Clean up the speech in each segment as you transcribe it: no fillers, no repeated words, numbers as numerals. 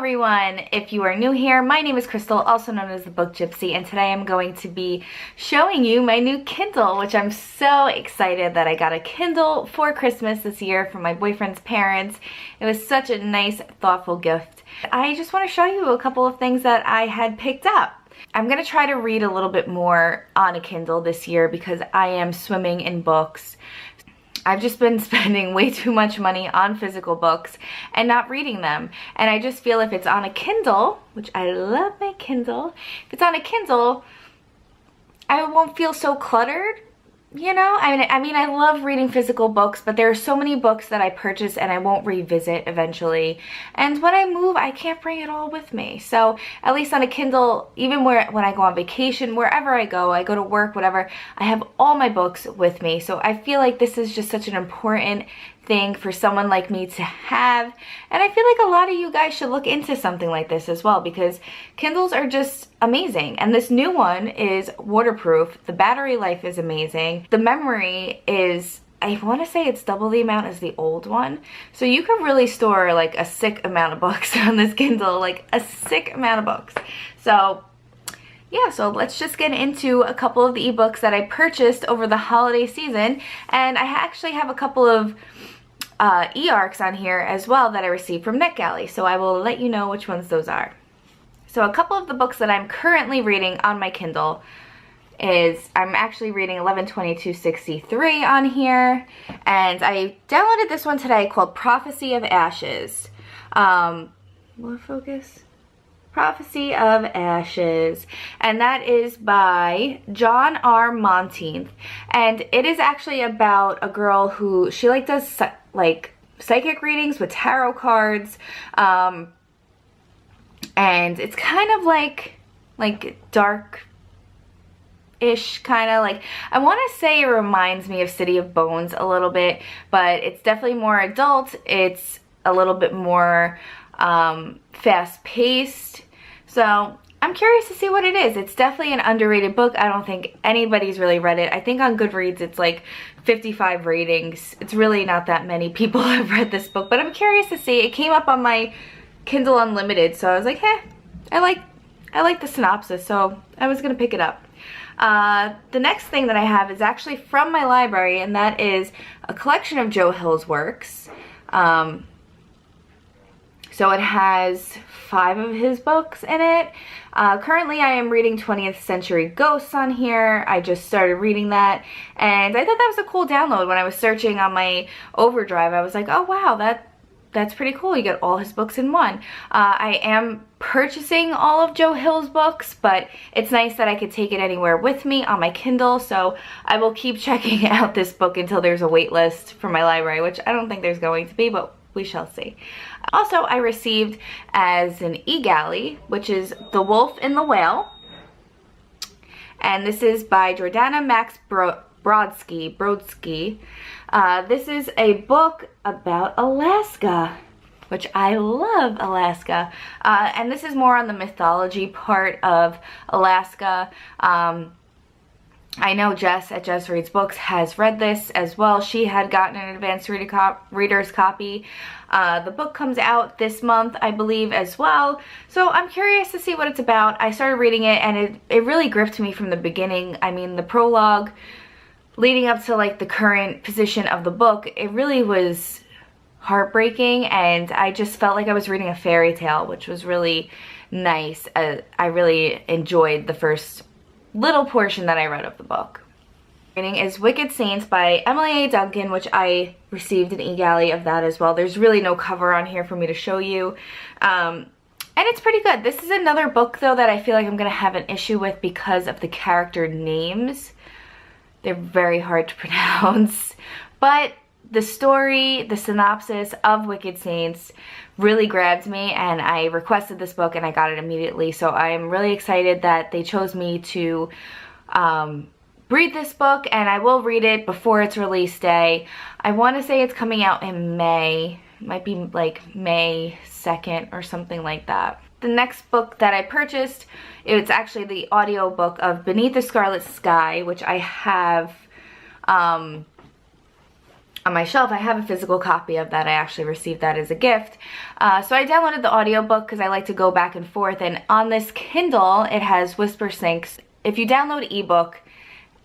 everyone! If you are new here, my name is Crystal, also known as the Book Gypsy, and today I'm going to be showing you my new Kindle, which I'm so excited that I got a Kindle for Christmas this year from my boyfriend's parents. It was such a nice, thoughtful gift. I just want to show you a couple of things that I had picked up. I'm going to try to read a little bit more on a Kindle this year because I am swimming in books. I've just been spending way too much money on physical books and not reading them. And I just feel if it's on a Kindle, which I love my Kindle, if it's on a Kindle, I won't feel so cluttered, you know? I mean, I love reading physical books, but there are so many books that I purchase and I won't revisit eventually. And when I move, I can't bring it all with me. So at least on a Kindle, even when I go on vacation, wherever I go to work, whatever, I have all my books with me. So I feel like this is just such an important thing for someone like me to have. And I feel like a lot of you guys should look into something like this as well because Kindles are just amazing. And this new one is waterproof. The battery life is amazing. The memory is, I want to say it's double the amount as the old one. So you can really store like a sick amount of books on this Kindle, like a sick amount of books. So yeah, so let's just get into a couple of the ebooks that I purchased over the holiday season. And I actually have a couple of e-arcs on here as well that I received from NetGalley, so I will let you know which ones those are. So a couple of the books that I'm currently reading on my Kindle is, I'm actually reading 11/22/63 on here, and I downloaded this one today called Prophecy of Ashes. More focus? Prophecy of Ashes, and that is by John R. Monteith, and it is actually about a girl who, she like does like psychic readings with tarot cards, and it's kind of like dark-ish, kind of like, I want to say it reminds me of City of Bones a little bit, but it's definitely more adult. It's a little bit more fast-paced. So I'm curious to see what it is. It's definitely an underrated book. I don't think anybody's really read it. I think on Goodreads it's like 55 ratings. It's really not that many people have read this book, but I'm curious to see. It came up on my Kindle Unlimited, so I was like, hey, I like the synopsis, so I was gonna pick it up. The next thing that I have is actually from my library, and that is a collection of Joe Hill's works. So it has 5 of his books in it. Currently I am reading 20th Century Ghosts on here. I just started reading that, and I thought that was a cool download. When I was searching on my Overdrive, I was like, oh wow, that's pretty cool. You get all his books in one. I am purchasing all of Joe Hill's books, but it's nice that I could take it anywhere with me on my Kindle, so I will keep checking out this book until there's a wait list for my library, which I don't think there's going to be, but we shall see. Also, I received as an e-galley, which is The Wolf and the Whale. And this is by Jordana Max Brodsky. This is a book about Alaska, which I love Alaska. And this is more on the mythology part of Alaska. I know Jess at Jess Reads Books has read this as well. She had gotten an advanced reader's copy. The book comes out this month, I believe, as well. So I'm curious to see what it's about. I started reading it, and it really gripped me from the beginning. I mean, the prologue leading up to like the current position of the book, it really was heartbreaking, and I just felt like I was reading a fairy tale, which was really nice. I really enjoyed the first little portion that I read of the book. Reading is Wicked Saints by Emily A. Duncan, which I received an e-galley of that as well. There's really no cover on here for me to show you. And it's pretty good. This is another book though that I feel like I'm gonna have an issue with because of the character names. They're very hard to pronounce. But the story, the synopsis of Wicked Saints really grabbed me, and I requested this book and I got it immediately. So I'm really excited that they chose me to read this book, and I will read it before its release day. I want to say it's coming out in May. It might be like May 2nd or something like that. The next book that I purchased, it's actually the audio book of Beneath the Scarlet Sky, which I have on my shelf. I have a physical copy of that. I actually received that as a gift. So I downloaded the audiobook because I like to go back and forth, and on this Kindle it has whisper syncs. If you download ebook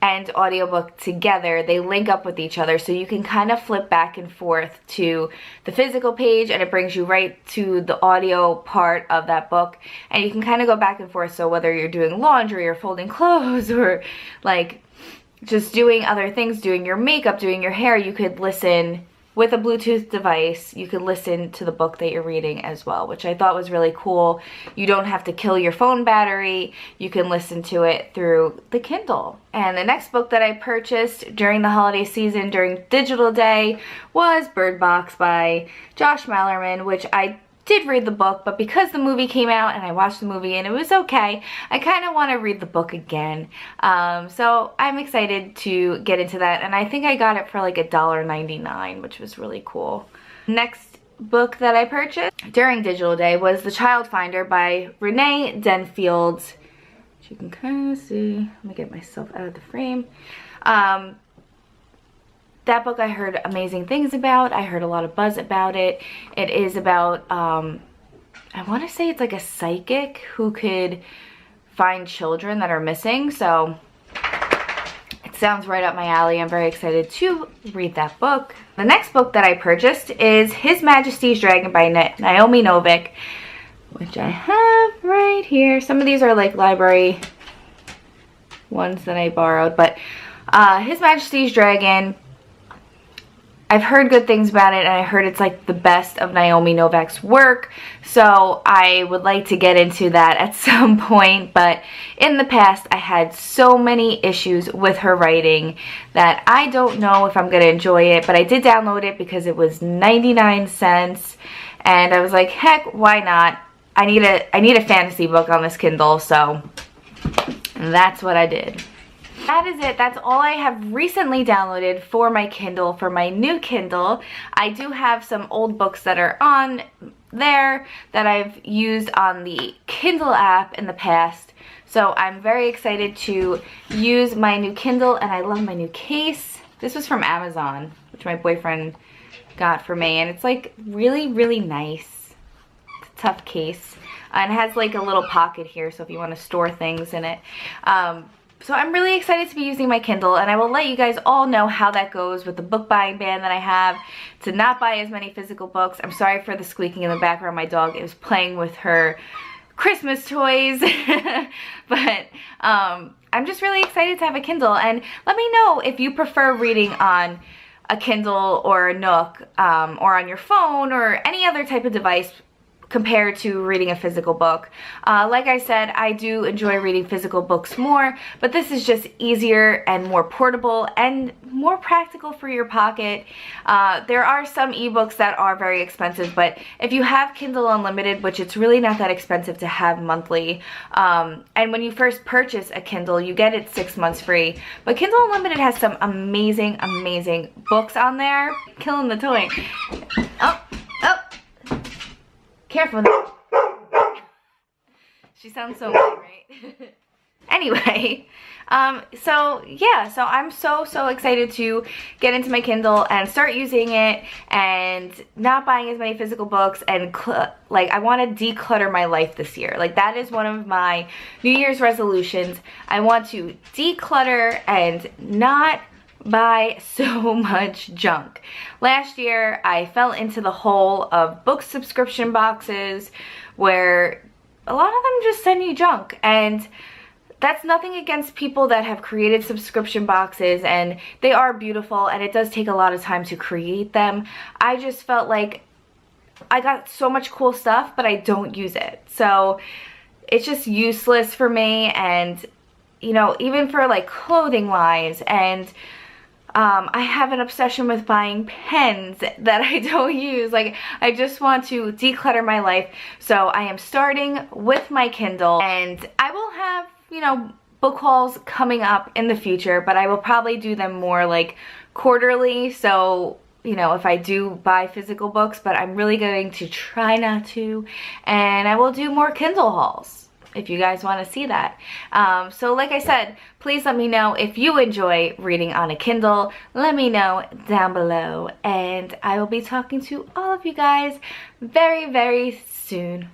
and audiobook together, they link up with each other, so you can kind of flip back and forth to the physical page and it brings you right to the audio part of that book, and you can kind of go back and forth. So whether you're doing laundry or folding clothes or like just doing other things, doing your makeup, doing your hair, you could listen with a Bluetooth device. You could listen to the book that you're reading as well, which I thought was really cool. You don't have to kill your phone battery. You can listen to it through the Kindle. And the next book that I purchased during the holiday season, during Digital Day, was Bird Box by Josh Malerman, which I did read the book, but because the movie came out and I watched the movie and it was okay, I kind of want to read the book again. So I'm excited to get into that, and I think I got it for like $1.99, which was really cool. Next book that I purchased during Digital Day was The Child Finder by Renee Denfield, which you can kind of see. Let me get myself out of the frame. That book I heard amazing things about. I heard a lot of buzz about it. It is about, I want to say it's like a psychic who could find children that are missing. So it sounds right up my alley. I'm very excited to read that book. The next book that I purchased is His Majesty's Dragon by Naomi Novik, which I have right here. Some of these are like library ones that I borrowed, but His Majesty's Dragon, I've heard good things about it, and I heard it's like the best of Naomi Novik's work, so I would like to get into that at some point. But in the past, I had so many issues with her writing that I don't know if I'm going to enjoy it, but I did download it because it was 99 cents, and I was like, heck, why not? I need a fantasy book on this Kindle, so that's what I did. That is it. That's all I have recently downloaded for my Kindle, for my new Kindle. I do have some old books that are on there that I've used on the Kindle app in the past. So I'm very excited to use my new Kindle, and I love my new case. This was from Amazon, which my boyfriend got for me, and it's like really, really nice. It's a tough case. And it has like a little pocket here, so if you want to store things in it. So I'm really excited to be using my Kindle, and I will let you guys all know how that goes with the book buying ban that I have to not buy as many physical books. I'm sorry for the squeaking in the background. My dog is playing with her Christmas toys. But I'm just really excited to have a Kindle, and let me know if you prefer reading on a Kindle or a Nook or on your phone or any other type of device compared to reading a physical book. Like I said, I do enjoy reading physical books more, but this is just easier and more portable and more practical for your pocket. There are some ebooks that are very expensive, but if you have Kindle Unlimited, which it's really not that expensive to have monthly, and when you first purchase a Kindle, you get it 6 months free. But Kindle Unlimited has some amazing, amazing books on there. Killing the toy. Oh. Careful. She sounds so mean, right? Anyway, so yeah, so I'm so excited to get into my Kindle and start using it and not buying as many physical books, and like I want to declutter my life this year. Like that is one of my New Year's resolutions. I want to declutter and not buy so much junk. Last year I fell into the hole of book subscription boxes where a lot of them just send you junk, and that's nothing against people that have created subscription boxes, and they are beautiful, and it does take a lot of time to create them. I just felt like I got so much cool stuff, but I don't use it, so it's just useless for me. And you know, even for like clothing wise, and I have an obsession with buying pens that I don't use. Like, I just want to declutter my life. So I am starting with my Kindle, and I will have, you know, book hauls coming up in the future, but I will probably do them more like quarterly. So, you know, if I do buy physical books, but I'm really going to try not to, and I will do more Kindle hauls. if you guys want to see that. So like I said, please let me know if you enjoy reading on a Kindle. Let me know down below, and I will be talking to all of you guys very, very soon.